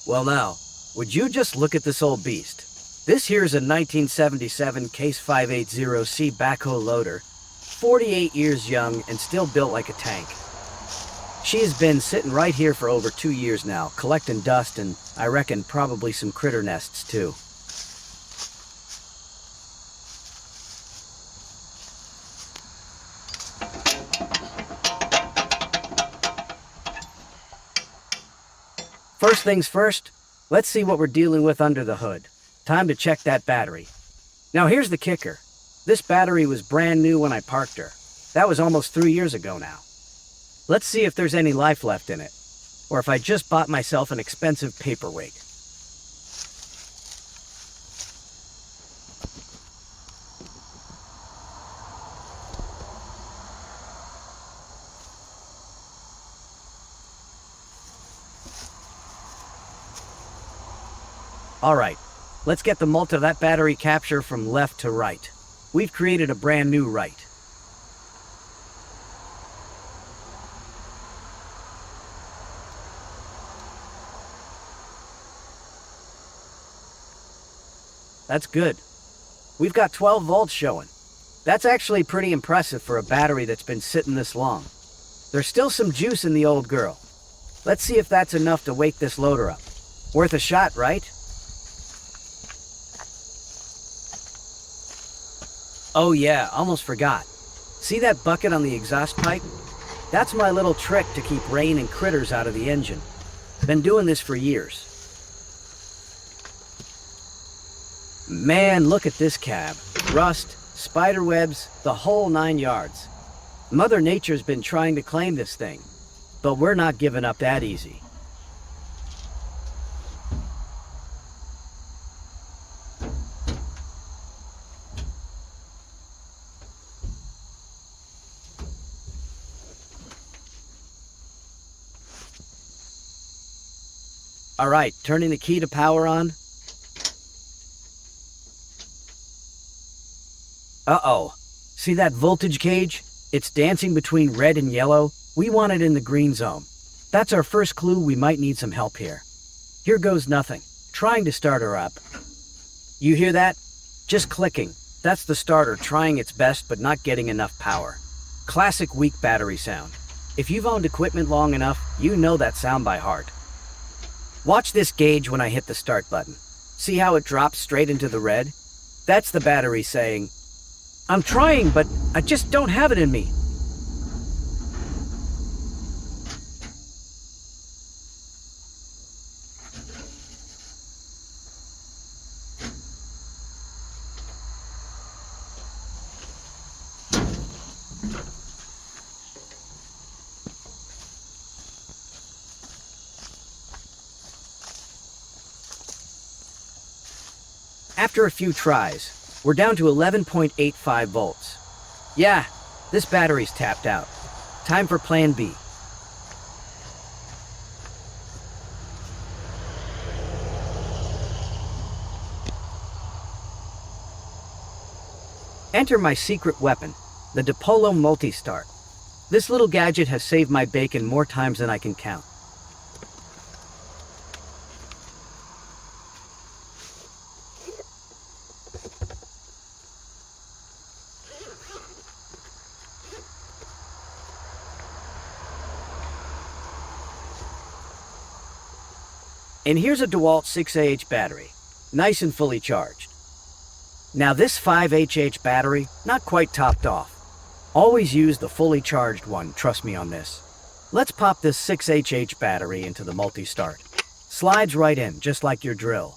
Well now, would you just look at this old beast? This here's a 1977 Case 580C backhoe loader, 48 years young and still built like a tank. She has been sitting right here for over 2 years now, collecting dust and, I reckon, probably some critter nests too. First things first, let's see what we're dealing with under the hood. Time to check that battery. Now here's the kicker. This battery was brand new when I parked her. That was almost 3 years ago now. Let's see if there's any life left in it, or if I just bought myself an expensive paperweight. Alright, let's get the mult of that battery capture from left to right. We've created a brand new right. That's good. We've got 12 volts showing. That's actually pretty impressive for a battery that's been sitting this long. There's still some juice in the old girl. Let's see if that's enough to wake this loader up. Worth a shot, right? Oh yeah, almost forgot. See that bucket on the exhaust pipe? That's my little trick to keep rain and critters out of the engine. Been doing this for years. Man, look at this cab. Rust, spider webs, the whole 9 yards. Mother Nature's been trying to claim this thing, but we're not giving up that easy. All right, turning the key to power on. Uh-oh. See that voltage gauge? It's dancing between red and yellow. We want it in the green zone. That's our first clue we might need some help here. Here goes nothing. Trying to start her up. You hear that? Just clicking. That's the starter trying its best but not getting enough power. Classic weak battery sound. If you've owned equipment long enough, you know that sound by heart. Watch this gauge when I hit the start button. See how it drops straight into the red? That's the battery saying, I'm trying, but I just don't have it in me. After a few tries, we're down to 11.85 volts. Yeah, this battery's tapped out. Time for plan B. Enter my secret weapon, the Dopollo multi-start. This little gadget has saved my bacon more times than I can count. And here's a Dewalt 6Ah battery, nice and fully charged. Now this 5HH battery, not quite topped off. Always use the fully charged one, trust me on this. Let's pop this 6HH battery into the multi-start. Slides right in, just like your drill.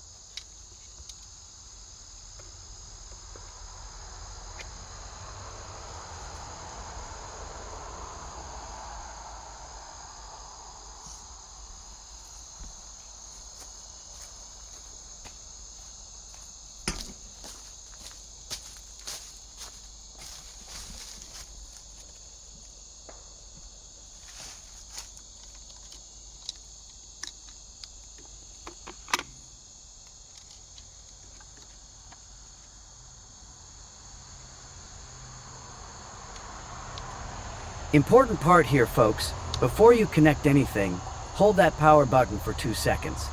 Important part here, folks. Before you connect anything, hold that power button for 2 seconds.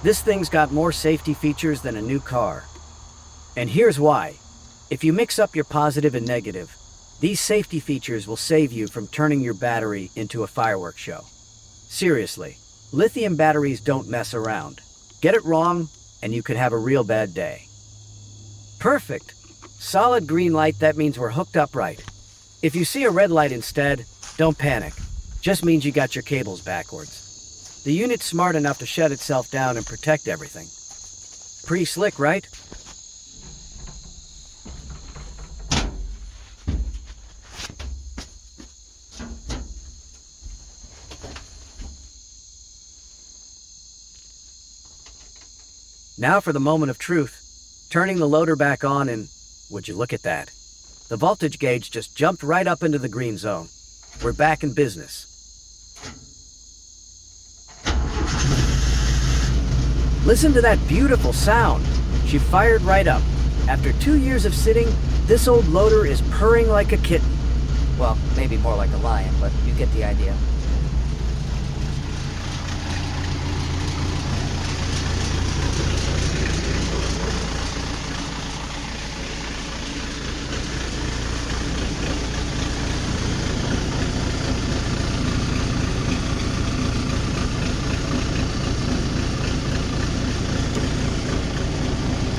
This thing's got more safety features than a new car. And here's why. If you mix up your positive and negative, these safety features will save you from turning your battery into a fireworks show. Seriously, lithium batteries don't mess around. Get it wrong, and you could have a real bad day. Perfect. Solid green light, that means we're hooked up right. If you see a red light instead, don't panic. Just means you got your cables backwards. The unit's smart enough to shut itself down and protect everything. Pretty slick, right? Now for the moment of truth. Turning the loader back on and, would you look at that? The voltage gauge just jumped right up into the green zone. We're back in business. Listen to that beautiful sound. She fired right up. After 2 years of sitting, this old loader is purring like a kitten. Well, maybe more like a lion, but you get the idea.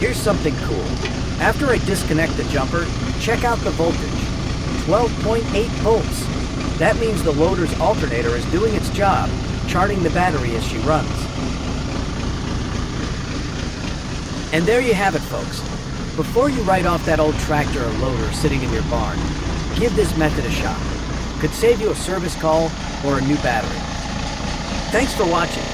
Here's something cool. After I disconnect the jumper, check out the voltage. 12.8 volts. That means the loader's alternator is doing its job, charging the battery as she runs. And there you have it, folks. Before you write off that old tractor or loader sitting in your barn, give this method a shot. Could save you a service call or a new battery. Thanks for watching.